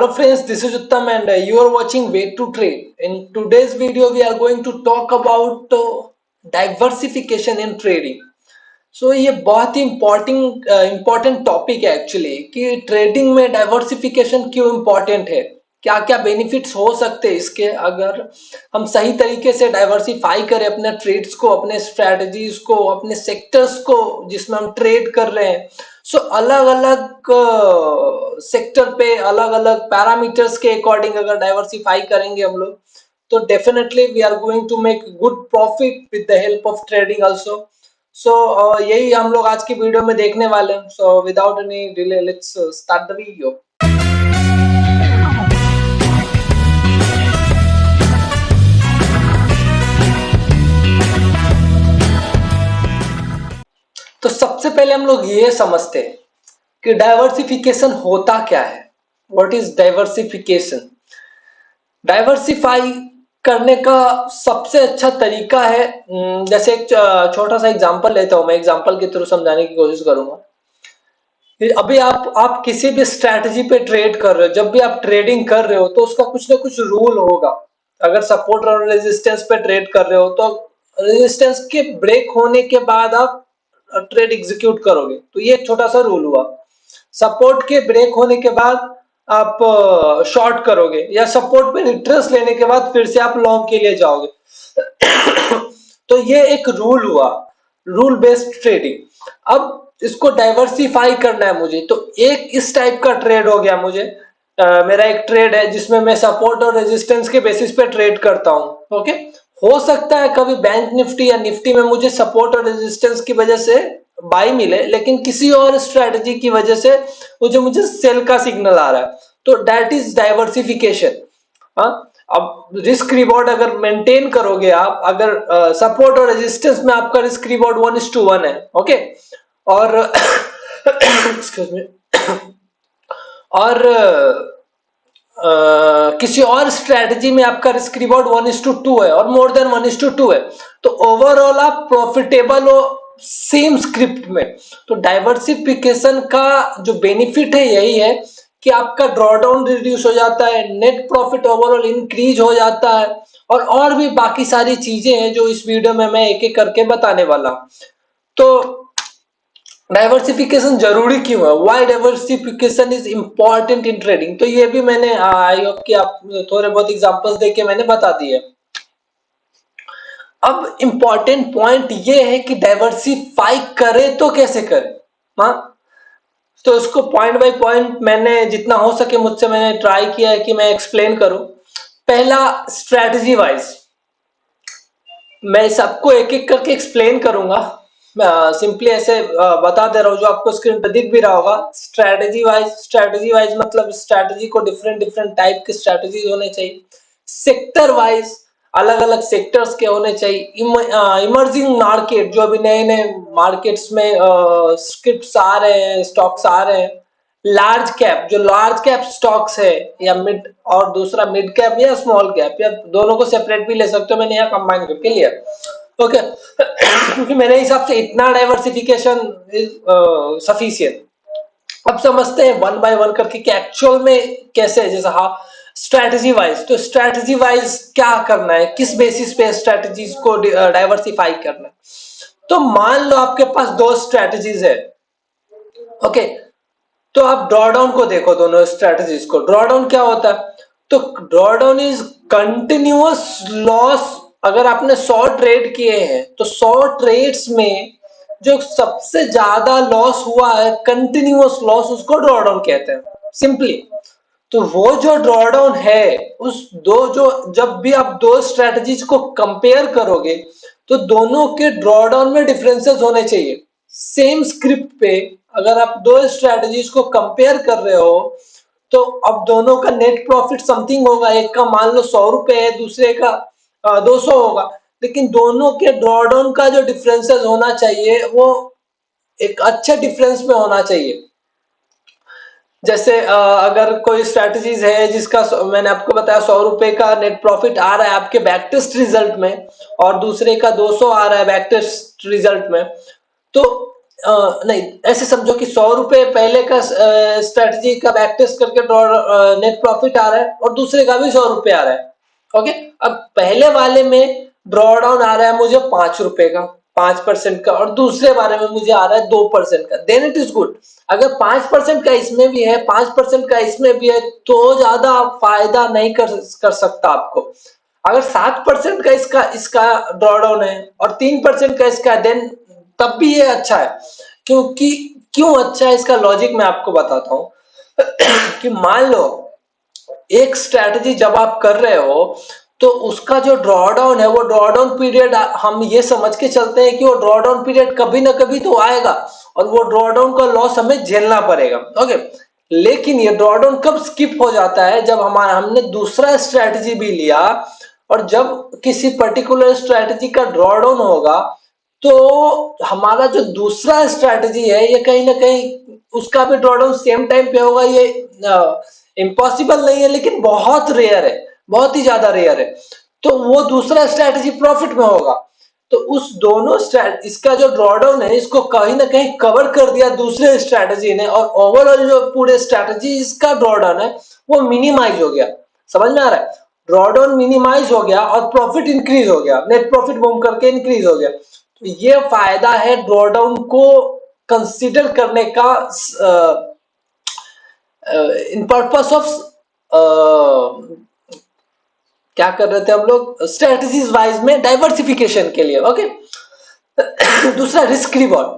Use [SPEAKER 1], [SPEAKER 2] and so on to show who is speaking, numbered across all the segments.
[SPEAKER 1] Hello friends, this is Uttam and you are watching Way to Trade. In today's video, we are going to talk about diversification in trading. So ये बहुत ही important topic है actually कि trading में diversification क्यों important है, क्या क्या benefits हो सकते हैं इसके अगर हम सही तरीके से डाइवर्सिफाई करें अपने ट्रेड्स को, अपने स्ट्रेटजीज को, अपने सेक्टर्स को जिसमें हम ट्रेड कर रहे हैं। सो अलग अलग सेक्टर पे अलग अलग पैरामीटर्स के अकॉर्डिंग अगर डाइवर्सिफाई करेंगे हम लोग तो definitely we are going to make good profit with the help of trading also. So यही हम लोग आज की वीडियो में देखने वाले हैं। So without any delay let's start the video. तो सबसे पहले हम लोग ये समझते हैं कि डाइवर्सिफिकेशन होता क्या है। What is diversification? डाइवर्सिफाई करने का सबसे अच्छा तरीका है, जैसे एक छोटा सा एग्जांपल लेता हूं, मैं एग्जांपल के थ्रू समझाने की कोशिश करूंगा। अभी आप किसी भी स्ट्रैटेजी पे ट्रेड कर रहे हो, जब भी आप ट्रेडिंग कर रहे हो तो उसका कुछ ना कुछ रूल होगा। अगर सपोर्ट और रेजिस्टेंस पे ट्रेड कर रहे हो तो रेजिस्टेंस के ब्रेक होने के बाद आप ट्रेड एग्जीक्यूट करोगे, तो ये एक छोटा सा रूल हुआ। सपोर्ट के ब्रेक होने के बाद आप शॉर्ट करोगे या सपोर्ट पे रिट्रेस लेने के बाद फिर से आप लॉन्ग के लिए जाओगे। तो ये एक रूल हुआ, रूल बेस्ड ट्रेडिंग। अब इसको डाइवर्सिफाई करना है मुझे, तो एक इस टाइप का ट्रेड हो गया मुझे। मेरा एक ट्रेड है जिसमें मैं सपोर्ट और रेजिस्टेंस के बेसिस पे ट्रेड करता हूं। ओके, हो सकता है कभी बैंक निफ्टी या निफ्टी में मुझे सपोर्ट और रेजिस्टेंस की वजह से बाई मिले, लेकिन किसी और स्ट्रेटजी की वजह से मुझे सेल का सिग्नल आ रहा है, तो दैट इज डाइवर्सिफिकेशन। अब रिस्क रिवॉर्ड अगर मेंटेन करोगे आप, अगर सपोर्ट और रेजिस्टेंस में आपका रिस्क रिवॉर्ड 1:1 है, ओके, और एक्सक्यूज मी, और किसी और स्ट्रेटजी में आपका रिस्क रिवॉर्ड 1:2 है और मोर देन 1:2 है, तो ओवरऑल आप प्रॉफिटेबल हो सेम स्क्रिप्ट में। तो डाइवर्सिफिकेशन का जो बेनिफिट है यही है कि आपका ड्रॉडाउन रिड्यूस हो जाता है, नेट प्रॉफिट ओवरऑल इंक्रीज हो जाता है, और भी बाकी सारी चीजें हैं जो इस वीडियो में मैं एक एक करके बताने वाला हूं। तो डाइवर्सिफिकेशन जरूरी क्यों है? Why diversification is important in trading? तो ये भी मैंने आई होप कि आप थोड़े बहुत एग्जांपल्स देके मैंने बता दिए। अब इंपॉर्टेंट पॉइंट ये है कि डाइवर्सिफाई करे तो कैसे करें। हाँ, तो इसको पॉइंट बाय पॉइंट मैंने जितना हो सके मुझसे मैंने ट्राई किया है कि मैं एक्सप्लेन करूं। पहला, स्ट्रेटजी वाइज मैं सबको एक एक करके एक्सप्लेन करूंगा। सिंपली ऐसे बता दे रहा हूं जो आपको स्क्रीन पर दिख भी रहा होगा। स्ट्रेटजी वाइज मतलब स्ट्रेटजी को डिफरेंट टाइप के स्ट्रेटजी होने चाहिए। सेक्टर वाइज अलग अलग सेक्टर्स के होने चाहिए। इमर्जिंग मार्केट, जो अभी नए नए मार्केट्स में स्क्रिप्ट्स आ रहे हैं, स्टॉक्स आ रहे हैं। लार्ज कैप, जो लार्ज कैप स्टॉक्स है, या मिड, और दूसरा मिड कैप या स्मॉल कैप, या दोनों को सेपरेट भी ले सकते हो, मैंने यहाँ कंबाइन करके लिया। ओके, क्योंकि मेरे हिसाब से इतना डाइवर्सिफिकेशन इज सफिशिएंट। अब समझते हैं वन बाय वन करके कि एक्चुअल में कैसे है। जैसे हाँ, स्ट्रेटजी वाइज, तो स्ट्रेटजी वाइज क्या करना है, किस बेसिस पे स्ट्रेटजीज को डाइवर्सिफाई करना है। तो मान लो आपके पास दो स्ट्रेटजीज है, ओके, तो आप ड्रॉडाउन को देखो, दोनों स्ट्रेटजीज को। ड्रॉडाउन क्या होता है? तो ड्रॉडाउन इज कंटिन्यूअस लॉस। अगर आपने 100 ट्रेड किए हैं तो 100 ट्रेड्स में जो सबसे ज्यादा लॉस हुआ है, कंटिन्यूअस लॉस, उसको ड्रॉडाउन कहते हैं सिंपली। तो वो जो ड्रॉडाउन है, उस जब भी आप दो स्ट्रेटजीज को कंपेयर करोगे तो दोनों के ड्रॉडाउन में डिफरेंसेस होने चाहिए। सेम स्क्रिप्ट पे अगर आप दो स्ट्रेटजीज को कंपेयर कर रहे हो तो अब दोनों का नेट प्रॉफिट समथिंग होगा। एक का मान लो 100 रुपए है, दूसरे का 200 होगा, लेकिन दोनों के ड्रॉडाउन का जो डिफरेंसेस होना चाहिए वो एक अच्छे डिफरेंस में होना चाहिए। जैसे अगर कोई स्ट्रेटजीज है जिसका मैंने आपको बताया 100 रुपए का नेट प्रॉफिट आ रहा है आपके बैक टेस्ट रिजल्ट में, और दूसरे का 200 आ रहा है बैक टेस्ट रिजल्ट में, तो नहीं, ऐसे समझो कि 100 रुपए पहले का स्ट्रेटजी का बैक टेस्ट करके नेट प्रॉफिट आ रहा है और दूसरे का भी 100 रुपए आ रहा है। ओके, अब पहले वाले में ड्रॉ डाउन आ रहा है मुझे 5 रुपए का, 5% का, और दूसरे वाले में मुझे आ रहा है 2% का, देन इट इज गुड। अगर 5% का इसमें भी है, 5% का इसमें भी है, तो ज्यादा फायदा नहीं कर सकता आपको। अगर 7% का इसका इसका ड्रॉ डाउन है और 3% का इसका, देन तब भी ये अच्छा है। क्योंकि क्यों अच्छा है, इसका लॉजिक मैं आपको बताता हूं। कि मान लो एक स्ट्रैटेजी जब आप कर रहे हो तो उसका जो ड्रॉडाउन है, वो ड्रॉडाउन पीरियड हम ये समझ के चलते हैं कि वो ड्रॉडाउन पीरियड कभी ना कभी तो आएगा और वो ड्रॉडाउन का लॉस हमें झेलना पड़ेगा। ओके, लेकिन ये ड्रॉडाउन कब स्किप हो जाता है, जब हमारा हमने दूसरा स्ट्रैटेजी भी लिया और जब किसी पर्टिकुलर स्ट्रैटेजी का ड्रॉडाउन होगा तो हमारा जो दूसरा स्ट्रैटेजी है ये कहीं ना कहीं उसका भी ड्रॉडाउन सेम टाइम पे होगा। ये इम्पॉसिबल नहीं है लेकिन बहुत रेयर है, बहुत ही ज्यादा रेयर है। तो वो दूसरा स्ट्रैटेजी प्रॉफिट में होगा। तो उस दोनों इसका जो ड्रॉडाउन है इसको कहीं ना कहीं कवर कर दिया दूसरे स्ट्रैटेजी ने, और ओवरऑल जो पूरे स्ट्रैटेजी इसका ड्रॉडाउन है वो मिनिमाइज हो गया। समझ में आ रहा है? ड्रॉडाउन मिनिमाइज हो गया और प्रॉफिट इंक्रीज हो गया, नेट प्रॉफिट बूम करके इंक्रीज हो गया। तो ये फायदा है ड्रॉडाउन को कंसीडर करने का इन पर्पस ऑफ क्या कर रहे थे हम लोग, स्ट्रेटजीज वाइज में डाइवर्सिफिकेशन के लिए। ओके, दूसरा रिस्क रिवॉर्ड।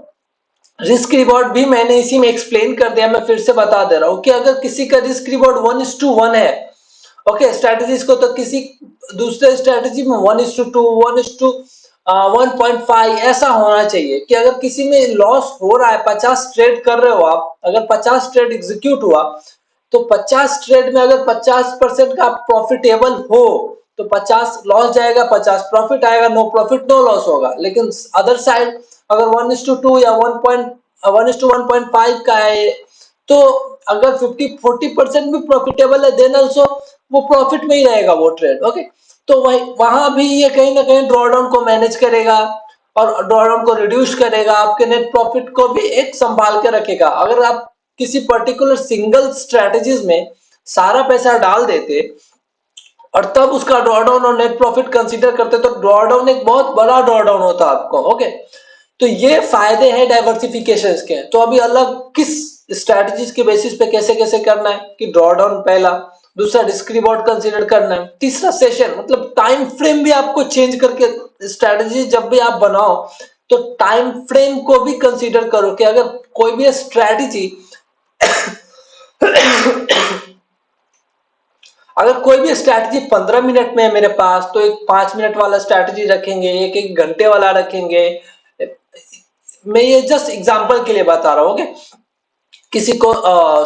[SPEAKER 1] रिस्क रिवॉर्ड भी मैंने इसी में एक्सप्लेन कर दिया, मैं फिर से बता दे रहा हूं कि अगर किसी का रिस्क रिवॉर्ड 1:1 है, ओके, स्ट्रेटजीज को, तो किसी दूसरे स्ट्रेटजी में 1:2, 1:1.5 ऐसा होना चाहिए कि अगर किसी में लॉस हो रहा है, 50 ट्रेड कर रहे हो आप, अगर 50 ट्रेड एग्जीक्यूट हुआ तो 50 ट्रेड में अगर 50% का प्रॉफिटेबल हो तो 50 लॉस जाएगा, 50 प्रॉफिट आएगा, नो प्रॉफिट नो लॉस होगा। लेकिन अदर साइड अगर 1:2 या 1:1.5 का है तो अगर 50-40% भी प्रॉफिटेबल है देन ऑल्सो वो प्रॉफिट में ही रहेगा वो ट्रेड। ओके, तो वही वहां भी ये कहीं ना कहीं ड्रॉडाउन को मैनेज करेगा और ड्रॉडाउन को रिड्यूस करेगा, आपके नेट प्रॉफिट को भी एक संभाल के रखेगा। अगर आप किसी पर्टिकुलर सिंगल स्ट्रेटजीज में सारा पैसा डाल देते और तब उसका ड्रॉडाउन और नेट प्रॉफिट कंसीडर करते तो ड्रॉडाउन एक बहुत बड़ा ड्रॉडाउन होता आपको। ओके, तो ये फायदे हैं डाइवर्सिफिकेशन के। तो अभी अलग किस स्ट्रेटजीज के बेसिस पे कैसे कैसे करना है कि ड्रॉडाउन पहला, दूसरा रिस्क रिवॉर्ड कंसीडर करना है, तीसरा सेशन मतलब टाइम फ्रेम भी आपको चेंज करके स्ट्रेटजी जब भी आप बनाओ तो टाइम फ्रेम को भी कंसीडर करो कि अगर कोई भी स्ट्रेटजी अगर कोई भी स्ट्रैटेजी 15 मिनट में है मेरे पास तो एक 5 मिनट वाला स्ट्रैटेजी रखेंगे, एक एक घंटे वाला रखेंगे। मैं ये जस्ट एग्जांपल के लिए बता रहा हूँ। ओके, किसी को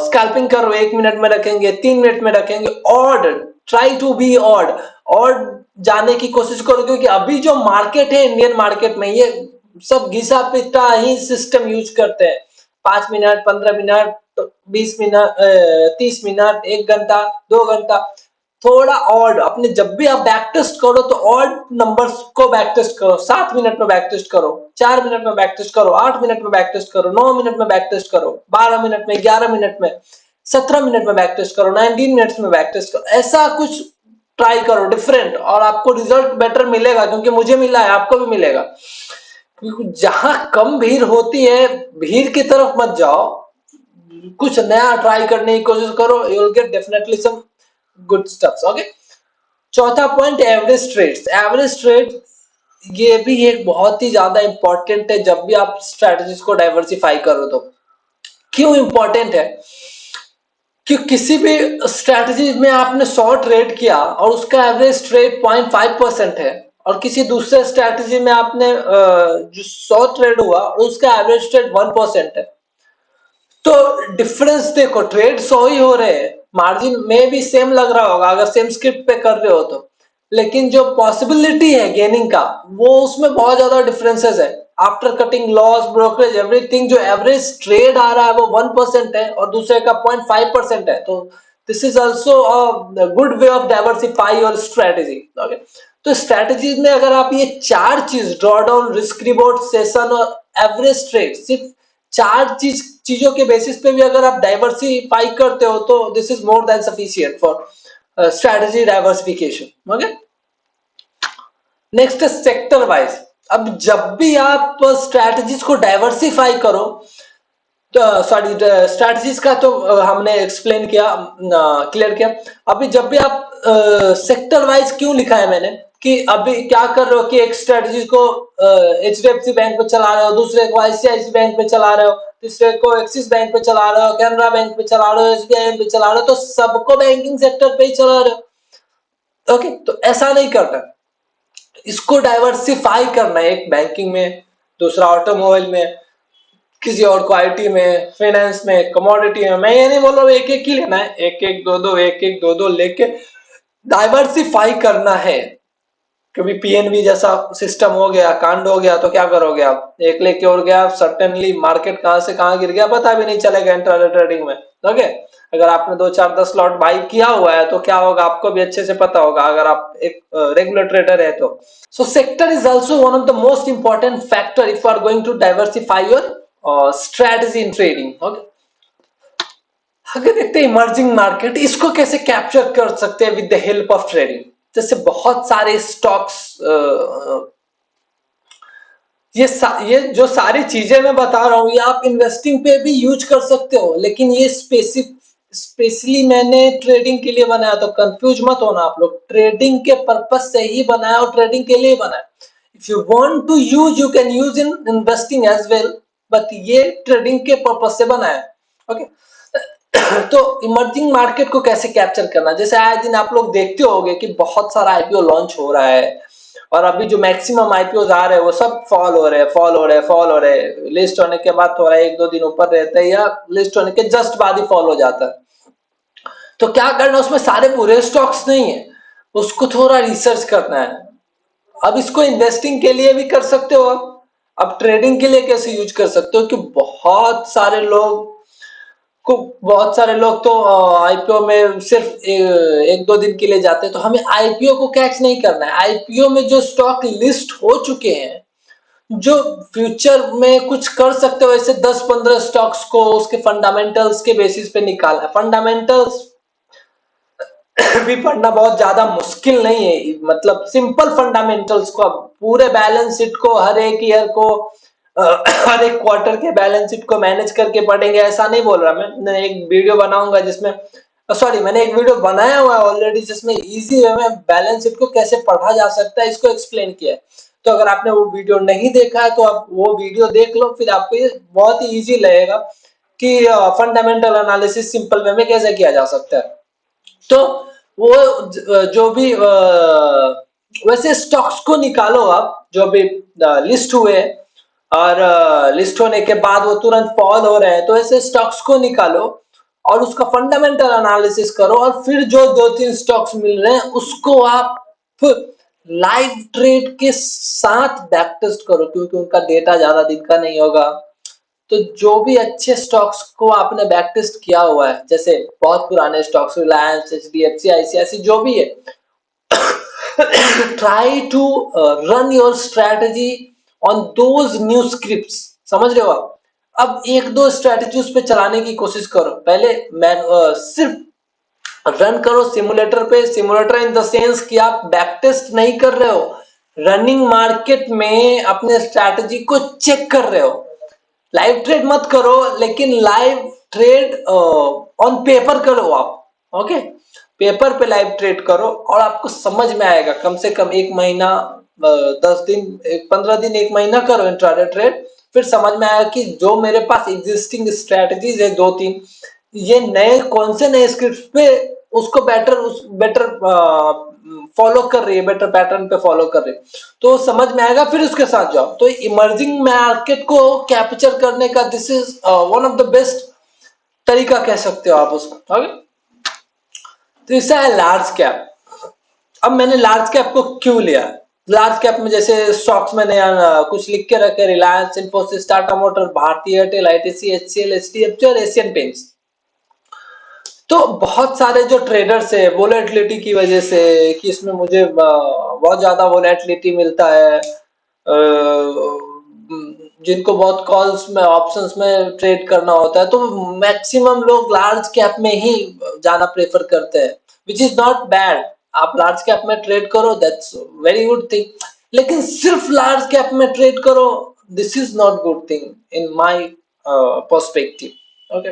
[SPEAKER 1] स्कैल्पिंग कर रहे हो 1 मिनट में रखेंगे, 3 मिनट में रखेंगे। Odd, try to be odd, odd जाने की कोशिश करो क्योंकि अभी जो मार्केट है इंडियन मार्केट में ये सब घिसा पिटा ही सिस्टम यूज करते हैं। 5 मिनट, 15 मिनट, 20 मिनट, 30 मिनट, 1 घंटा, 2 घंटा। थोड़ा ऑड अपने जब भी आप बैक टेस्ट करो तो ऑड नंबर्स को बैक टेस्ट करो। 7 मिनट में बैक टेस्ट करो, 4 मिनट में बैक टेस्ट करो, 8 मिनट में बैक टेस्ट करो, 9 मिनट में बैक टेस्ट करो, 12 मिनट में, 11 मिनट में, 17 मिनट में बैक टेस्ट करो, 19 मिनट्स में बैक टेस्ट करो। ऐसा कुछ ट्राई करो डिफरेंट और आपको रिजल्ट बेटर मिलेगा क्योंकि मुझे मिला है, आपको भी मिलेगा। क्योंकि जहां कम भीड़ होती है भीड़ की तरफ मत जाओ, कुछ नया ट्राई करने की कोशिश करो, you will get definitely some good stuffs. Okay, चौथा point average trades. Average trade ये भी एक बहुत ही ज्यादा इंपॉर्टेंट है जब भी आप स्ट्रेटजीज को डाइवर्सिफाई करो तो। क्यों इंपॉर्टेंट है? कि किसी भी स्ट्रेटजी में आपने 100 ट्रेड किया और उसका एवरेज ट्रेड 0.5% है और किसी दूसरे स्ट्रेटजी में आपने जो 100 ट्रेड हुआ और उसका एवरेज ट्रेड 1% है, तो डिफरेंस देखो, ट्रेड 100 ही हो रहे हैं, मार्जिन में भी सेम लग रहा होगा अगर सेम स्क्रिप्ट पे कर रहे हो तो, लेकिन जो पॉसिबिलिटी है गेनिंग का वो उसमें बहुत ज्यादा डिफरेंसेस है। After cutting loss, brokerage, everything, जो एवरेज ट्रेड आ रहा है वो 1% है और दूसरे का 0.5% है। तो this is also good way of diversify your strategy. Okay, तो स्ट्रेटेजीज में अगर आप ये चार चीज ड्रॉडाउन, रिस्क रिवॉर्ड, सेशन और एवरेज ट्रेड सिर्फ चार चीजों के बेसिस पे भी अगर आप डाइवर्सिफाई करते हो तो this is more than sufficient for strategy diversification. Okay, next sector wise. अब जब भी आप स्ट्रेटजीज को डाइवर्सिफाई करो, सॉरी स्ट्रेटजीज का तो हमने एक्सप्लेन किया, क्लियर किया। अभी जब भी आप सेक्टर वाइज क्यों लिखा है मैंने कि अभी क्या कर रहे हो कि एक स्ट्रेटजी को एचडीएफसी बैंक पे चला रहे हो, दूसरे को आईसीआईसी बैंक पे चला रहे हो, तीसरे को एक्सिस बैंक पे चला रहे हो, कैनरा बैंक पे चला रहे हो, एसबीआई पे चला रहे हो, तो सबको बैंकिंग सेक्टर पे ही चला रहे हो। ओके, तो ऐसा नहीं करना, इसको डाइवर्सिफाई करना है, एक बैंकिंग में, दूसरा ऑटोमोबाइल में, किसी और को आईटी में, फाइनेंस में, कमोडिटी में। मैं ये नहीं बोल रहा हूँ एक एक ही लेना है, एक एक दो दो एक एक दो दो लेके डाइवर्सिफाई करना है। कभी पीएनबी जैसा सिस्टम हो गया, कांड हो गया, तो क्या करोगे आप, एक लेके और गया, सर्टेनली मार्केट कहां से कहां गिर गया पता भी नहीं चलेगा इंट्राडे ट्रेडिंग में। ओके, अगर आपने 2 4 10 लॉट बाई किया हुआ है तो क्या होगा आपको भी अच्छे से पता होगा, अगर आप एक रेगुलर ट्रेडर है तो। So sector is also one of the most important factor if you are going to diversify your strategy in trading. Okay, आगे देखते हैं इमर्जिंग मार्केट, इसको कैसे कैप्चर कर सकते हैं with the help of trading. जैसे बहुत सारे स्टॉक्स, ये जो सारी चीजें मैं बता रहा हूं ये आप इन्वेस्टिंग पे भी यूज कर सकते हो, लेकिन ये स्पेशली मैंने ट्रेडिंग के लिए बनाया, तो कंफ्यूज मत होना आप लोग, ट्रेडिंग के पर्पस से ही बनाया और ट्रेडिंग के लिए बनाया। If you want to use you can use in investing as well, but ये ट्रेडिंग के पर्पस से बनाया। ओके, तो इमर्जिंग मार्केट को कैसे कैप्चर करना, जैसे आए दिन आप लोग देखते होंगे कि बहुत सारा आईपीओ लॉन्च हो रहा है, और अभी जो मैक्सिमम आईपीओ आ रहे हैं वो सब फॉल हो रहे हैं, लिस्ट होने के बाद थोड़ा 1 2 दिन ऊपर रहता है, या लिस्ट होने के जस्ट बाद ही फॉल हो जाता है। तो क्या करना, उसमें सारे पूरे स्टॉक्स नहीं है, उसको थोड़ा रिसर्च करना है। अब इसको इन्वेस्टिंग के लिए भी कर सकते हो आप, अब ट्रेडिंग के लिए कैसे यूज कर सकते हो कि बहुत सारे लोग तो आईपीओ में सिर्फ 1 2 दिन के लिए जाते हैं, तो हमें आईपीओ को कैच नहीं करना है। आईपीओ में जो स्टॉक लिस्ट हो चुके हैं, जो फ्यूचर में कुछ कर सकते हो, ऐसे 10 15 स्टॉक्स को उसके फंडामेंटल्स के बेसिस पे निकालना है। फंडामेंटल्स भी पढ़ना बहुत ज्यादा मुश्किल नहीं है, मतलब सिंपल फंडामेंटल्स को, अब पूरे बैलेंस शीट को, हर एक ईयर को, हर एक क्वार्टर के बैलेंस शीट को मैनेज करके पढ़ेंगे, ऐसा नहीं बोल रहा मैं एक वीडियो बनाऊंगा जिसमें, सॉरी मैंने एक वीडियो बनाया हुआ है ऑलरेडी जिसमें इजी वे में बैलेंस शीट को कैसे पढ़ा जा सकता है इसको एक्सप्लेन किया है। तो अगर आपने वो वीडियो नहीं देखा है तो आप वो वीडियो देख लो, फिर आपको ये बहुत ही इजी लगेगा कि फंडामेंटल एनालिसिस सिंपल वे में कैसे किया जा सकता है। तो वो जो भी वैसे स्टॉक्स को निकालो आप, जो भी लिस्ट हुए, और लिस्ट होने के बाद वो तुरंत फॉल हो रहे हैं, तो ऐसे स्टॉक्स को निकालो और उसका फंडामेंटल एनालिसिस करो, और फिर जो 2 3 स्टॉक्स मिल रहे हैं उसको आप लाइव ट्रेड के साथ बैक टेस्ट करो, क्योंकि उनका डेटा ज्यादा दिन का नहीं होगा। तो जो भी अच्छे स्टॉक्स को आपने बैक टेस्ट किया हुआ है, जैसे बहुत पुराने स्टॉक्स, रिलायंस, एचडीएफसी, आईसीआईसी, जो भी है, try to run your strategy on those new scripts. समझ रहे हो आप? अब 1 2 स्ट्रेटजी उस पे चलाने की कोशिश करो, पहले सिर्फ रन करो सिमुलेटर पे। सिमुलेटर इन द सेंस कि आप बैक टेस्ट नहीं कर रहे हो, रनिंग मार्केट में अपने स्ट्रेटजी को चेक कर रहे हो। लाइव ट्रेड मत करो, लेकिन लाइव ट्रेड ऑन पेपर करो आप। ओके, पेपर पे लाइव ट्रेड करो और आपको समझ में आएगा। कम से कम 1 महीना, 10 दिन, 15 दिन, 1 महीना करो इंट्राडे ट्रेड, फिर समझ में आएगा कि जो मेरे पास एग्जिस्टिंग स्ट्रेटजीज है 2 3, ये नए कौन से नए स्क्रिप्ट पे उसको बेटर फॉलो कर रही है, बेटर पैटर्न पे फॉलो कर रही है, तो समझ में आएगा, फिर उसके साथ जाओ। तो इमर्जिंग मार्केट को कैप्चर करने का this is one of the best तरीका कह सकते हो आप उसको। ओके, तो इससे है लार्ज कैप। अब मैंने लार्ज कैप को क्यों लिया, लार्ज कैप में जैसे स्टॉक्स मैंने कुछ लिख के रखे, Reliance, Infosys, Tata motor, Bharti Airtel, ITC, HCL, HDFC और एशियन पेंट्स। तो बहुत सारे जो ट्रेडर्स है, वोलेटिलिटी की वजह से कि इसमें मुझे बहुत ज्यादा वोलेटिलिटी मिलता है, जिनको बहुत कॉल्स में ऑप्शंस में ट्रेड करना होता है, तो मैक्सिमम लोग लार्ज कैप में ही जाना प्रेफर करते हैं, विच इज नॉट बैड। आप लार्ज कैप में ट्रेड करो, दैट्स वेरी गुड थिंग, लेकिन सिर्फ लार्ज कैप में ट्रेड करो, this is not good thing in my perspective. Okay,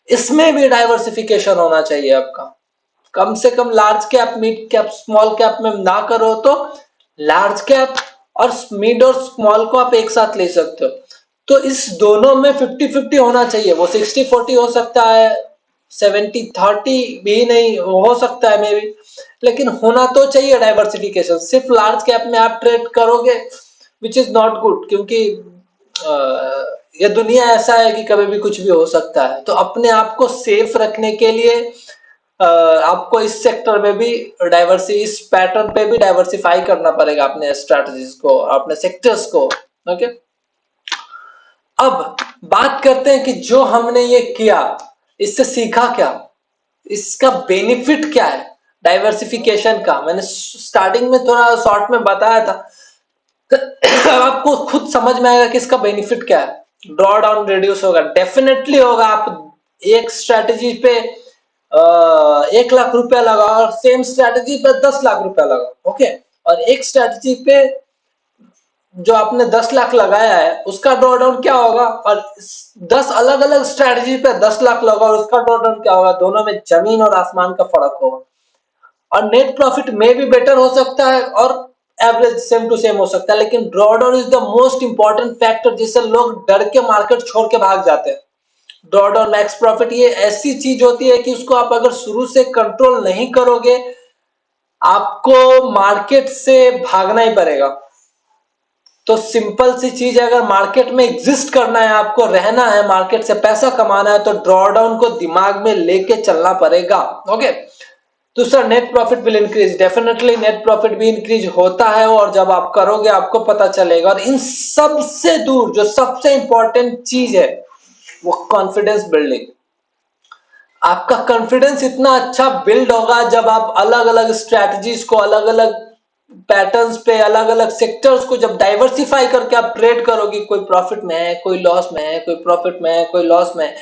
[SPEAKER 1] इसमें भी डाइवर्सिफिकेशन होना चाहिए आपका। कम से कम large cap, mid cap, small cap में ना करो तो लार्ज कैप और मिड और स्मॉल को आप एक साथ ले सकते हो। तो इस दोनों में 50-50 होना चाहिए। वो 60-40 हो सकता है, 70-30 भी नहीं हो सकता है मे बी, लेकिन होना तो चाहिए डाइवर्सिफिकेशन। सिर्फ लार्ज कैप में आप ट्रेड करोगे विच इज नॉट गुड, क्योंकि ये दुनिया ऐसा है कि कभी भी कुछ भी हो सकता है। तो अपने आप को सेफ रखने के लिए आपको इस सेक्टर में भी इस पैटर्न पे भी डाइवर्सिफाई करना पड़ेगा अपने स्ट्रेटजीज को, अपने सेक्टर्स को। ओके, अब बात करते हैं कि जो हमने ये किया, इससे सीखा क्या, इसका बेनिफिट क्या है डाइवर्सिफिकेशन का। मैंने स्टार्टिंग में थोड़ा शॉर्ट में बताया था, अब आपको खुद समझ में आएगा कि इसका बेनिफिट क्या है। ड्रॉ डाउन रिड्यूस होगा, डेफिनेटली होगा। आप एक स्ट्रेटजी पे 1 लाख रुपया लगाओ और सेम स्ट्रेटजी पे 10 लाख रुपया लगाओ। ओके, और एक स्ट्रेटजी पे जो आपने 10 लाख लगाया है उसका ड्रॉ डाउन क्या होगा, और 10 अलग अलग स्ट्रेटजी पे 10 लाख लगाओ और उसका ड्रॉ डाउन क्या होगा, दोनों में जमीन और आसमान का फर्क होगा। और नेट प्रॉफिट में भी बेटर हो सकता है और एवरेज सेम टू सेम हो सकता है, लेकिन draw down is the most important factor जिससे लोग डर के मार्केट छोड़ के भाग जाते हैं। ड्रॉ डाउन मैक्स प्रॉफिट ये ऐसी चीज होती है कि उसको आप अगर शुरू से कंट्रोल नहीं करोगे, आपको मार्केट से भागना ही पड़ेगा। तो सिंपल सी चीज है, अगर मार्केट में एग्जिस्ट करना है, आपको रहना है, मार्केट से पैसा कमाना है, तो ड्रॉ डाउन को दिमाग में लेके चलना पड़ेगा। ओके, दूसरा, net profit will increase. Definitely net profit भी इंक्रीज होता है, और जब आप करोगे आपको पता चलेगा। और इन सबसे दूर जो सबसे इंपॉर्टेंट चीज है वो कॉन्फिडेंस बिल्डिंग। आपका कॉन्फिडेंस इतना अच्छा बिल्ड होगा जब आप अलग अलग स्ट्रैटेजीज को, अलग अलग पैटर्न्स पे, अलग अलग सेक्टर्स को जब डाइवर्सिफाई करके आप ट्रेड करोगे। कोई प्रॉफिट में है, कोई लॉस में है, कोई प्रॉफिट में है, कोई लॉस में है,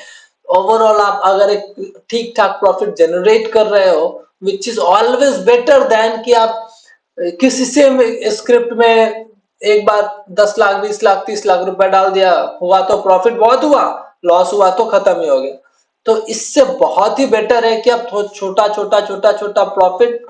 [SPEAKER 1] ओवरऑल आप अगर एक ठीक ठाक प्रॉफिट जनरेट कर रहे हो, which is always better than कि आप किसी से स्क्रिप्ट में एक बार 10 लाख, 20 लाख, 30 लाख रुपए डाल दिया, हुआ तो प्रॉफिट बहुत हुआ, लॉस हुआ तो खत्म ही हो गया। तो इससे बहुत ही बेटर है कि आप छोटा छोटा छोटा छोटा प्रॉफिट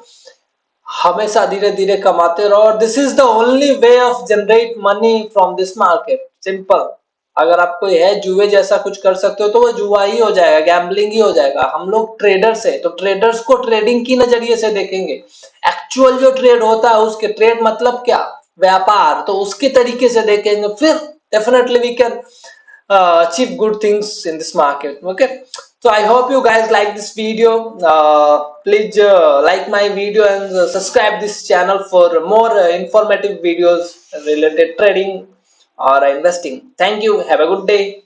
[SPEAKER 1] हमेशा धीरे धीरे कमाते रहो। और this is the only way of generate money from this market. Simple. अगर आप कोई है जुए जैसा कुछ कर सकते हो तो वो जुआ ही हो जाएगा, गैम्बलिंग ही हो जाएगा। हम लोग ट्रेडर्स है, तो ट्रेडर्स को ट्रेडिंग की नजरिए से देखेंगे। एक्चुअल जो ट्रेड होता है, उसके ट्रेड मतलब क्या, व्यापार, तो उसके तरीके से देखेंगे, फिर definitely we can achieve good things in this market. Okay, so I hope you guys like this video. Please like my video and subscribe this channel for more informative videos related trading or investing. Thank you, have a good day.